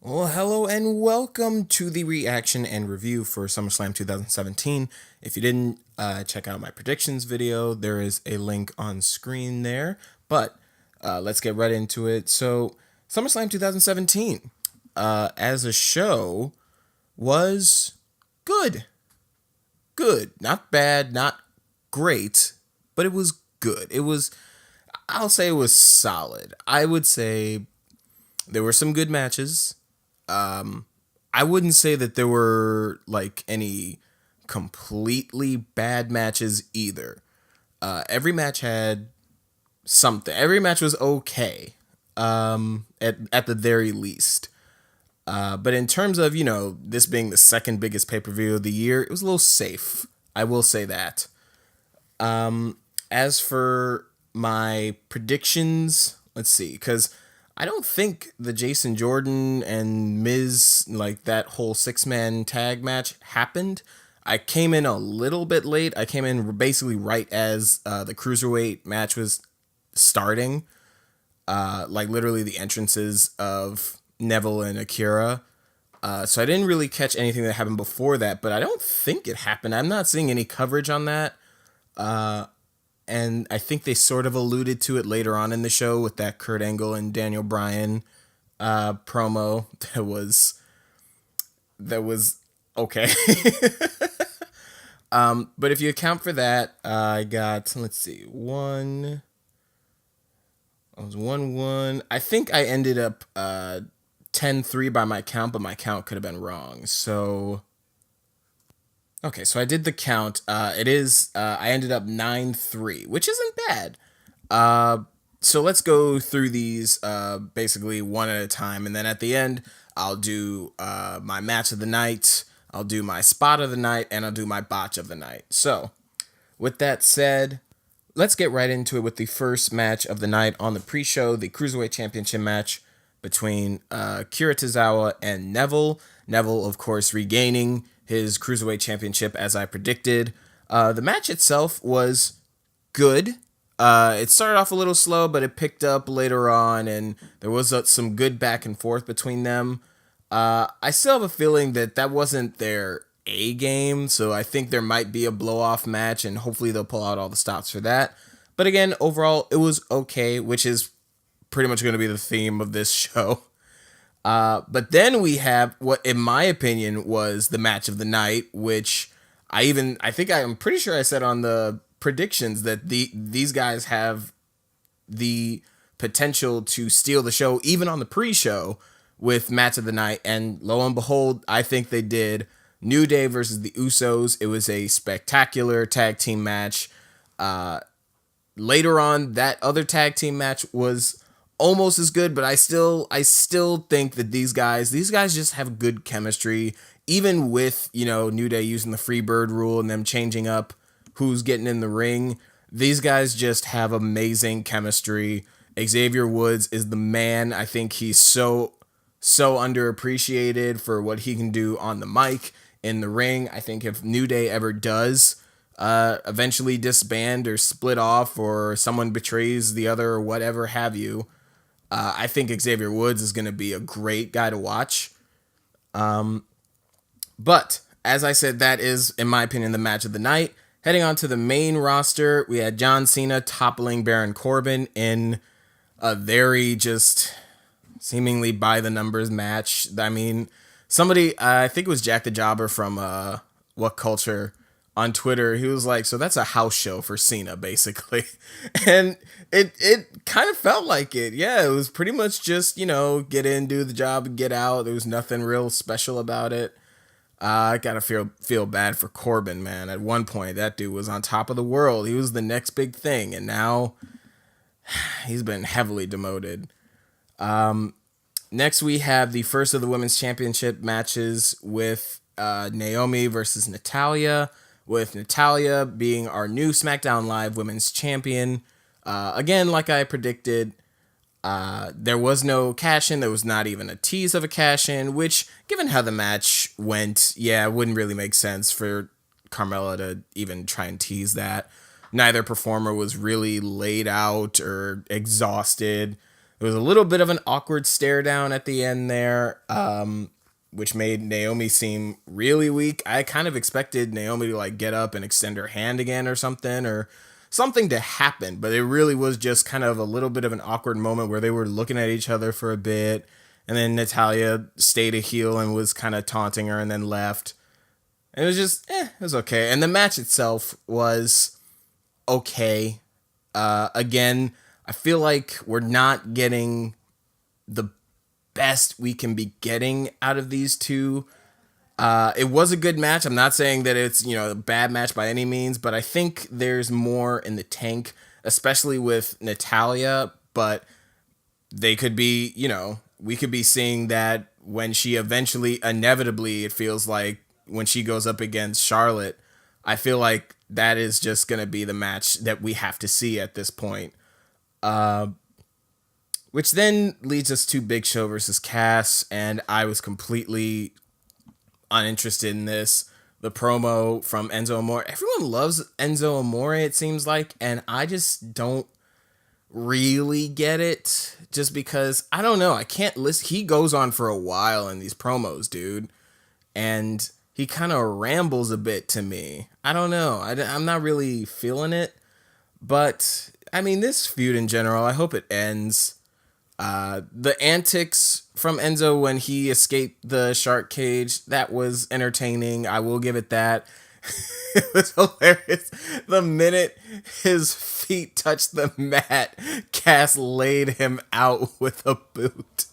Well, hello and welcome to the reaction and review for SummerSlam 2017. If you didn't check out my predictions video, there is a link on screen there. But let's get right into it. So, SummerSlam 2017 as a show was good. Good. Not bad, not great, but it was good. I'll say it was solid. I would say there were some good matches. I wouldn't say that there were like any completely bad matches either. Every match had something. Every match was okay. At the very least. But in terms of this being the second biggest pay per view of the year, it was a little safe. I will say that. As for my predictions, let's see, because I don't think the Jason Jordan and Miz, like that whole 6-man tag match happened. I came in a little bit late. I came in basically right as the cruiserweight match was starting. Like literally the entrances of Neville and Akira. So I didn't really catch anything that happened before that, but I don't think it happened. I'm not seeing any coverage on that. And I think they sort of alluded to it later on in the show with that Kurt Angle and Daniel Bryan promo that was okay. But if you account for that, I got, let's see, one. I was 1-1. I think I ended up 10-3 by my count, but my count could have been wrong. So okay, so I did the count. It is I ended up 9-3, which isn't bad. So let's go through these basically one at a time, and then at the end I'll do my match of the night, I'll do my spot of the night, and I'll do my botch of the night. So with that said, let's get right into it with the first match of the night on the pre-show, the Cruiserweight Championship match between Akira Tozawa and Neville. Neville, of course, regaining his Cruiserweight Championship as I predicted. The match itself was good. It started off a little slow, but it picked up later on, and there was some good back and forth between them. I still have a feeling that wasn't their A game, so I think there might be a blow-off match, and hopefully they'll pull out all the stops for that. But again, overall, it was okay, which is pretty much going to be the theme of this show. But then we have what, in my opinion, was the match of the night, which I'm pretty sure I said on the predictions that these guys have the potential to steal the show, even on the pre-show with match of the night. And lo and behold, I think they did. New Day versus the Usos. It was a spectacular tag team match. Later on, that other tag team match was almost as good, but I still think that these guys just have good chemistry, even with, New Day using the free bird rule and them changing up who's getting in the ring. These guys just have amazing chemistry. Xavier Woods is the man. I think he's so underappreciated for what he can do on the mic, in the ring. I think if New Day ever does eventually disband or split off, or someone betrays the other or whatever have you, I think Xavier Woods is going to be a great guy to watch. But as I said, that is, in my opinion, the match of the night. Heading on to the main roster, we had John Cena toppling Baron Corbin in a very just seemingly by the numbers match. I mean, somebody, I think it was Jack the Jobber from What Culture on Twitter, he was like, so that's a house show for Cena, basically. And it kind of felt like it. Yeah, it was pretty much just, get in, do the job, and get out. There was nothing real special about it. I gotta feel bad for Corbin, man. At one point, that dude was on top of the world. He was the next big thing, and now he's been heavily demoted. Next, we have the first of the women's championship matches with Naomi versus Natalya, with Natalya being our new SmackDown Live women's champion. Again, like I predicted, there was no cash-in. There was not even a tease of a cash-in, which, given how the match went, it wouldn't really make sense for Carmella to even try and tease that. Neither performer was really laid out or exhausted. It was a little bit of an awkward stare down at the end there, which made Naomi seem really weak. I kind of expected Naomi to like get up and extend her hand again or something to happen, but it really was just kind of a little bit of an awkward moment where they were looking at each other for a bit, and then Natalya stayed a heel and was kind of taunting her and then left. And it was just, it was okay. And the match itself was okay. Again, I feel like we're not getting the best we can be getting out of these two. It was a good match. I'm not saying that it's, a bad match by any means, but I think there's more in the tank, especially with Natalya. But they could be, we could be seeing that when she eventually, inevitably, it feels like when she goes up against Charlotte, I feel like that is just going to be the match that we have to see at this point. Which then leads us to Big Show versus Cass, and I was completely uninterested in this. The promo from Enzo Amore. Everyone loves Enzo Amore, it seems like, and I just don't really get it. Just because, I don't know, I can't listen. He goes on for a while in these promos, dude, and he kind of rambles a bit to me. I don't know. I'm not really feeling it. But, I mean, this feud in general, I hope it ends. The antics from Enzo when he escaped the shark cage, that was entertaining. I will give it that. It was hilarious. The minute his feet touched the mat, Cass laid him out with a boot.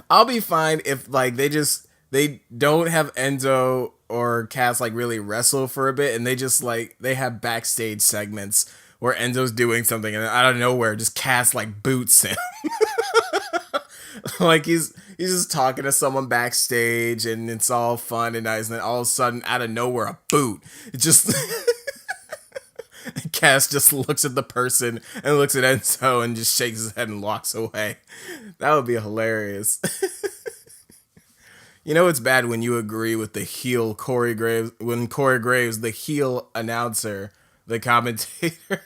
I'll be fine if, like, they don't have Enzo or Cass like really wrestle for a bit, and they just like they have backstage segments where Enzo's doing something and out of nowhere just Cass like boots him. Like he's just talking to someone backstage and it's all fun and nice, and then all of a sudden out of nowhere a boot. It just Cass just looks at the person and looks at Enzo and just shakes his head and walks away. That would be hilarious. It's bad when you agree with the heel Corey Graves, when Corey Graves, the heel announcer, the commentator,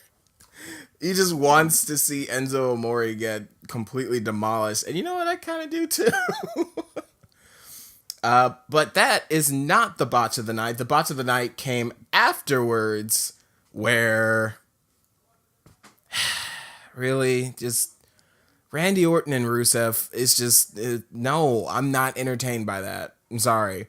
he just wants to see Enzo Amore get completely demolished. And you know what? I kind of do too. But that is not the botch of the night. The botch of the night came afterwards, where really just Randy Orton and Rusev is just, no, I'm not entertained by that. I'm sorry.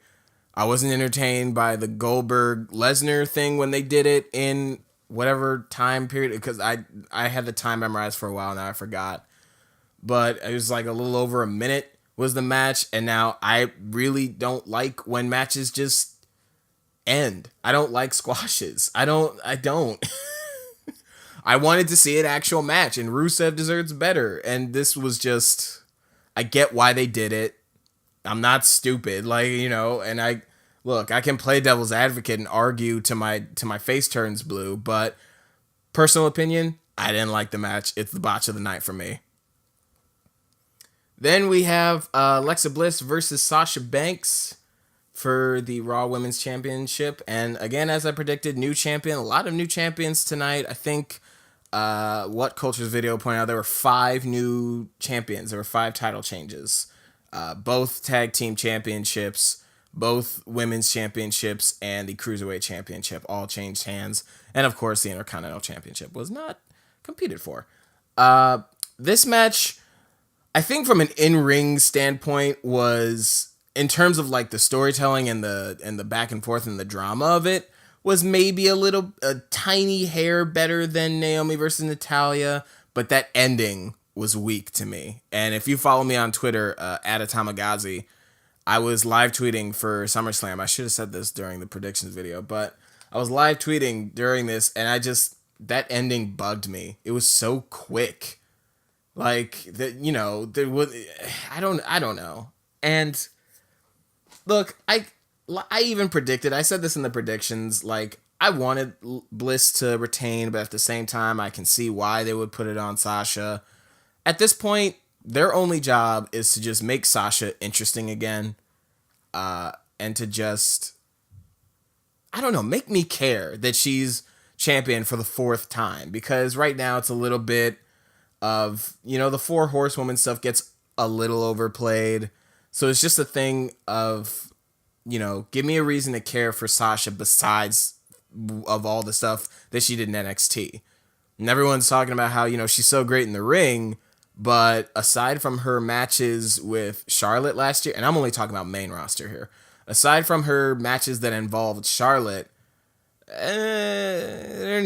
I wasn't entertained by the Goldberg-Lesnar thing when they did it in whatever time period, because I had the time memorized for a while, now I forgot. But it was like a little over a minute was the match, and now I really don't like when matches just end. I don't like squashes. I don't. I wanted to see an actual match, and Rusev deserves better. And this was just, I get why they did it. I'm not stupid, and I can play devil's advocate and argue to my face turns blue, but personal opinion, I didn't like the match. It's the botch of the night for me. Then we have Alexa Bliss versus Sasha Banks for the Raw Women's Championship. And again, as I predicted, new champion. A lot of new champions tonight. I think What Culture's video pointed out there were 5 new champions. There were 5 title changes. Both tag team championships, both women's championships, and the Cruiserweight Championship all changed hands. And of course, the Intercontinental Championship was not competed for. This match, I think from an in-ring standpoint, was, in terms of like the storytelling and the back and forth and the drama of it, was maybe a tiny hair better than Naomi versus Natalya, but that ending was weak to me. And if you follow me on Twitter, at ATomiGazi, I was live tweeting for SummerSlam. I should have said this during the predictions video, but I was live tweeting during this, and that ending bugged me. It was so quick. Like that, there was, I don't know. And look, I even predicted, I said this in the predictions, like I wanted Bliss to retain, but at the same time, I can see why they would put it on Sasha. At this point, their only job is to just make Sasha interesting again, and to just, I don't know, make me care that she's champion for the 4th time, because right now it's a little bit of, the four horsewoman stuff gets a little overplayed. So it's just a thing of, give me a reason to care for Sasha besides of all the stuff that she did in NXT. And everyone's talking about how, she's so great in the ring, but aside from her matches with Charlotte last year, and I'm only talking about main roster here, aside from her matches that involved Charlotte, they're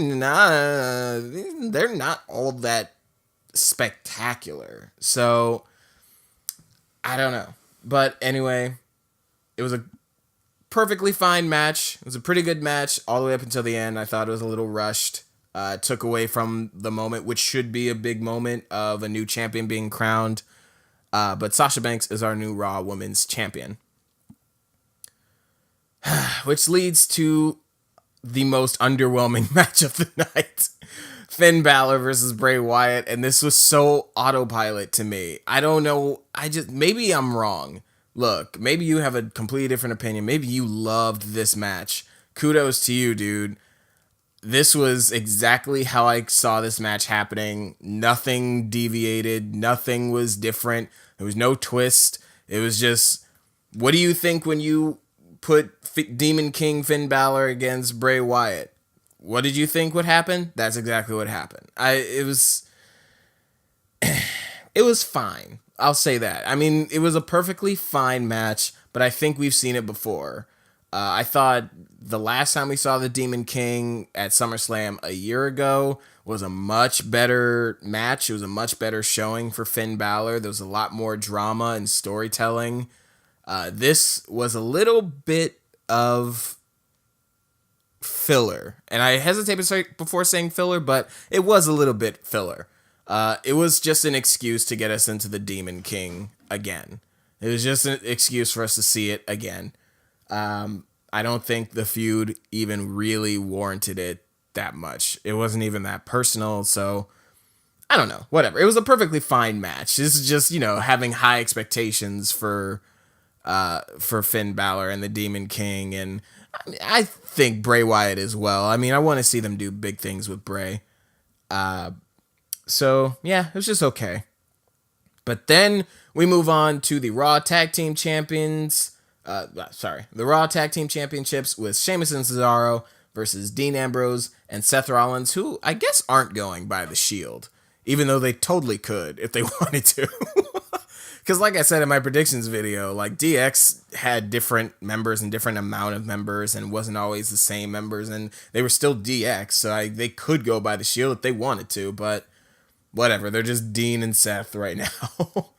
not all that spectacular. So I don't know. But anyway, it was a perfectly fine match. It was a pretty good match all the way up until the end. I thought it was a little rushed. Took away from the moment, which should be a big moment of a new champion being crowned. But Sasha Banks is our new Raw Women's Champion. Which leads to the most underwhelming match of the night. Finn Balor versus Bray Wyatt, and this was so autopilot to me. I don't know, maybe I'm wrong. Look, maybe you have a completely different opinion. Maybe you loved this match. Kudos to you, dude. This was exactly how I saw this match happening. Nothing deviated. Nothing was different. There was no twist. It was just, what do you think when you put Demon King Finn Balor against Bray Wyatt? What did you think would happen? That's exactly what happened. It was fine. I'll say that. I mean, it was a perfectly fine match, but I think we've seen it before. I thought the last time we saw the Demon King at SummerSlam a year ago was a much better match. It was a much better showing for Finn Balor. There was a lot more drama and storytelling. This was a little bit of filler. And I hesitate before saying filler, but it was a little bit filler. It was just an excuse to get us into the Demon King again. It was just an excuse for us to see it again. I don't think the feud even really warranted it that much. It wasn't even that personal, so I don't know. Whatever. It was a perfectly fine match. This is just, having high expectations for Finn Balor and the Demon King, and I think Bray Wyatt as well. I mean, I want to see them do big things with Bray. So, yeah, it was just okay. But then we move on to the Raw Tag Team Champions. The Raw Tag Team Championships with Sheamus and Cesaro versus Dean Ambrose and Seth Rollins, who I guess aren't going by the Shield, even though they totally could if they wanted to. Because like I said in my predictions video, like DX had different members and different amount of members and wasn't always the same members, and they were still DX, so they could go by the Shield if they wanted to, but whatever, they're just Dean and Seth right now.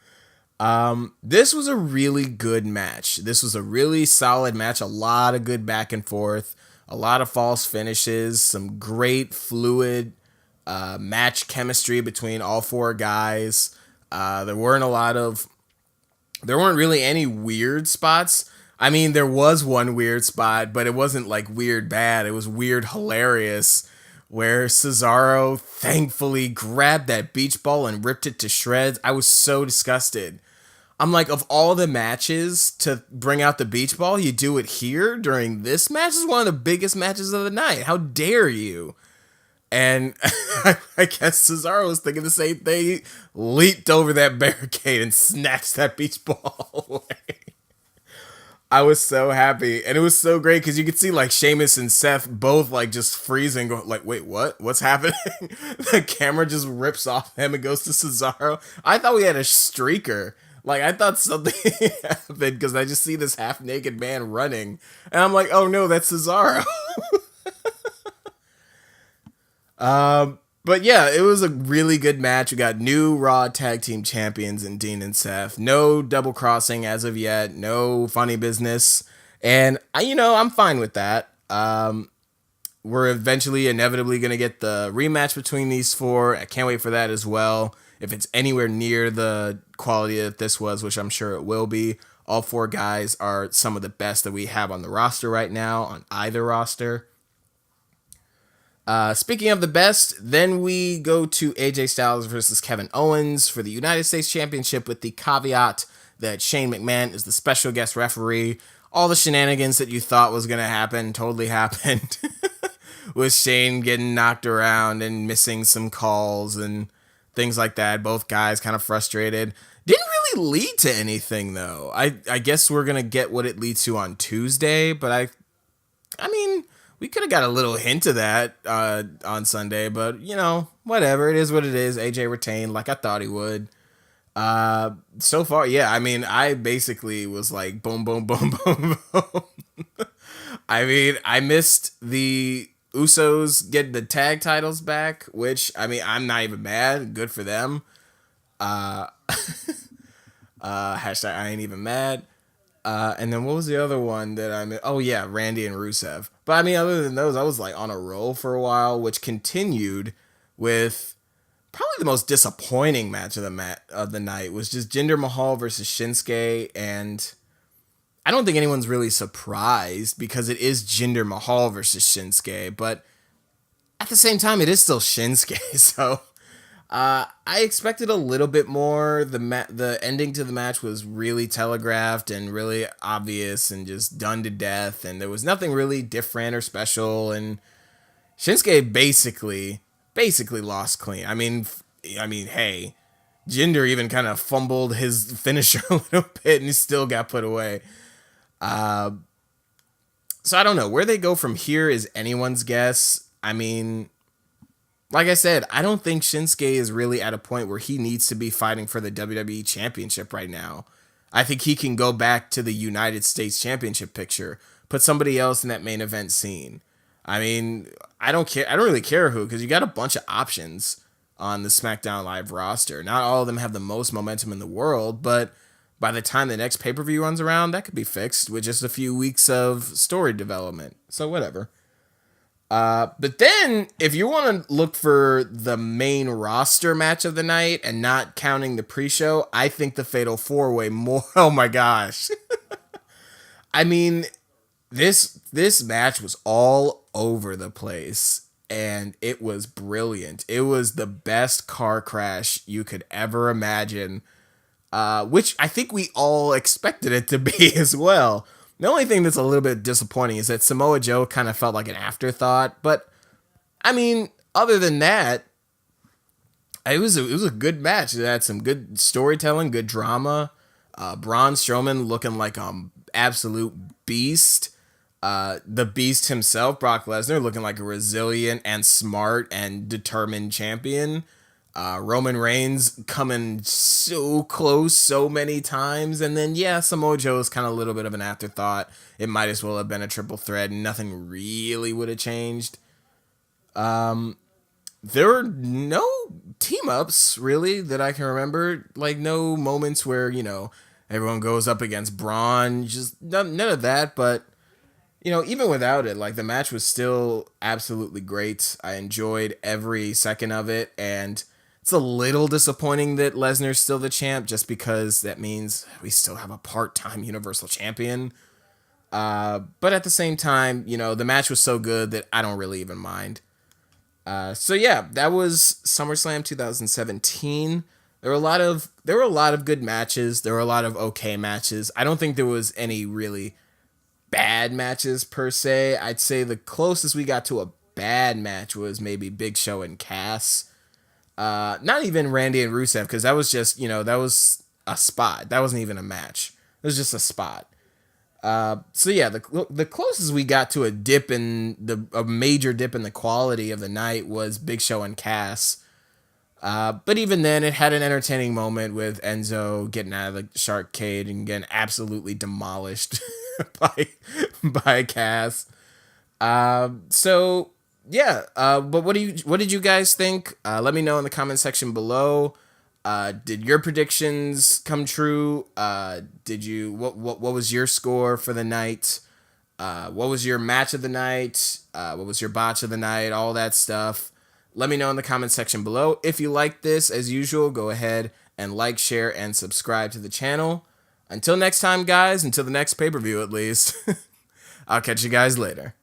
This was a really good match. This was a really solid match. A lot of good back and forth, a lot of false finishes, some great fluid match chemistry between all four guys. There weren't really any weird spots. I mean, there was one weird spot, but it wasn't like weird bad. It was weird hilarious, where Cesaro thankfully grabbed that beach ball and ripped it to shreds. I was so disgusted. I'm like, of all the matches to bring out the beach ball, you do it here during this match? This is one of the biggest matches of the night. How dare you? And I guess Cesaro was thinking the same thing. He leaped over that barricade and snatched that beach ball away. I was so happy. And it was so great because you could see like Sheamus and Seth both like just freezing, going like, wait, what? What's happening? The camera just rips off him and goes to Cesaro. I thought we had a streaker. Like, I thought something happened because I just see this half-naked man running. And I'm like, oh no, that's Cesaro. But yeah, it was a really good match. We got new Raw Tag Team Champions in Dean and Seth. No double crossing as of yet. No funny business. And, I'm fine with that. We're eventually, inevitably going to get the rematch between these four. I can't wait for that as well. If it's anywhere near the quality that this was, which I'm sure it will be, all four guys are some of the best that we have on the roster right now, on either roster. Speaking of the best, then we go to AJ Styles versus Kevin Owens for the United States Championship with the caveat that Shane McMahon is the special guest referee. All the shenanigans that you thought was going to happen totally happened. With Shane getting knocked around and missing some calls and things like that. Both guys kind of frustrated. Didn't really lead to anything though. I guess we're gonna get what it leads to on Tuesday, but I mean, we could have got a little hint of that on Sunday, but whatever. It is what it is. AJ retained like I thought he would. So far, yeah. I mean, I basically was like boom, boom, boom, boom, boom. I mean, I missed the Usos getting the tag titles back, which I mean, I'm not even mad. Good for them. Uh, hashtag I ain't even mad. And then what was the other one that I missed? Oh yeah, Randy and Rusev. But I mean, other than those, I was like on a roll for a while, which continued with probably the most disappointing match of the night was just Jinder Mahal versus Shinsuke, and I don't think anyone's really surprised because it is Jinder Mahal versus Shinsuke, but at the same time, it is still Shinsuke. So I expected a little bit more. The ending to the match was really telegraphed and really obvious and just done to death, and there was nothing really different or special. And Shinsuke basically lost clean. I mean, hey, Jinder even kind of fumbled his finisher a little bit, and he still got put away. So I don't know where they go from here is anyone's guess. I mean, like I said, I don't think Shinsuke is really at a point where he needs to be fighting for the WWE Championship right now. I think he can go back to the United States Championship picture, put somebody else in that main event scene. I mean, I don't care. I don't really care who, because you got a bunch of options on the SmackDown Live roster. Not all of them have the most momentum in the world, but by the time the next pay-per-view runs around, that could be fixed with just a few weeks of story development. So whatever. But then, if you want to look for the main roster match of the night and not counting the pre-show, I think the Fatal 4-Way more. Oh my gosh. I mean, this match was all over the place, and it was brilliant. It was the best car crash you could ever imagine, which I think we all expected it to be as well. The only thing that's a little bit disappointing is that Samoa Joe kind of felt like an afterthought, but I mean, other than that, it was a good match. It had some good storytelling, good drama. Braun Strowman looking like absolute beast. The beast himself, Brock Lesnar, looking like a resilient and smart and determined champion. Roman Reigns coming so close so many times, and then Samoa Joe is kind of a little bit of an afterthought. It might as well have been a triple threat. Nothing really would have changed. There were no team ups really that I can remember. Like no moments where everyone goes up against Braun. Just none of that. But even without it, like the match was still absolutely great. I enjoyed every second of it, and it's a little disappointing that Lesnar's still the champ, just because that means we still have a part-time Universal Champion. But at the same time, the match was so good that I don't really even mind. So yeah, that was SummerSlam 2017. There were a lot of good matches. There were a lot of okay matches. I don't think there was any really bad matches per se. I'd say the closest we got to a bad match was maybe Big Show and Cass. Not even Randy and Rusev, because that was just, that was a spot. That wasn't even a match. It was just a spot. So yeah, the closest we got to a major dip in the quality of the night was Big Show and Cass. But even then, it had an entertaining moment with Enzo getting out of the shark cage and getting absolutely demolished by Cass. So yeah, but what did you guys think? Let me know in the comment section below. Did your predictions come true? What was your score for the night? What was your match of the night? What was your botch of the night? All that stuff. Let me know in the comment section below. If you like this, as usual, go ahead and like, share, and subscribe to the channel. Until next time, guys, until the next pay-per-view at least, I'll catch you guys later.